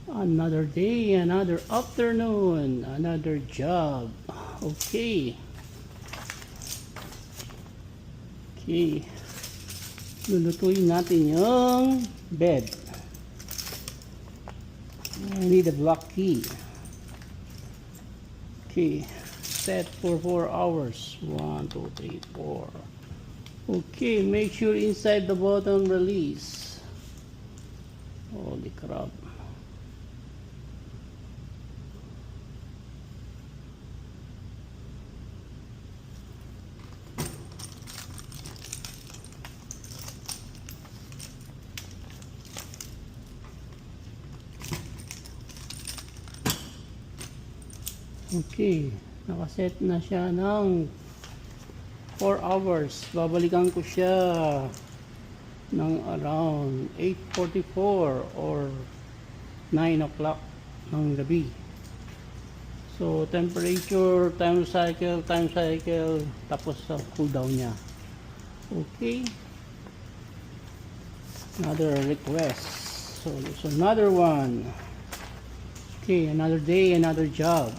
Another day, another afternoon, another job. Okay. Okay. Lulutuin natin yung bed. I need a block key. Okay. Set for 4 hours. 1, 2, 3, 4. Okay. Make sure inside the bottom release. Holy crap. Okay, nakaset na siya ng 4 hours. Babalikan ko siya ng around 8:44 or 9 o'clock ng gabi. So, temperature, time cycle, tapos sa cool down niya. Okay. Another request. So, there's another one. Okay, another day, another job.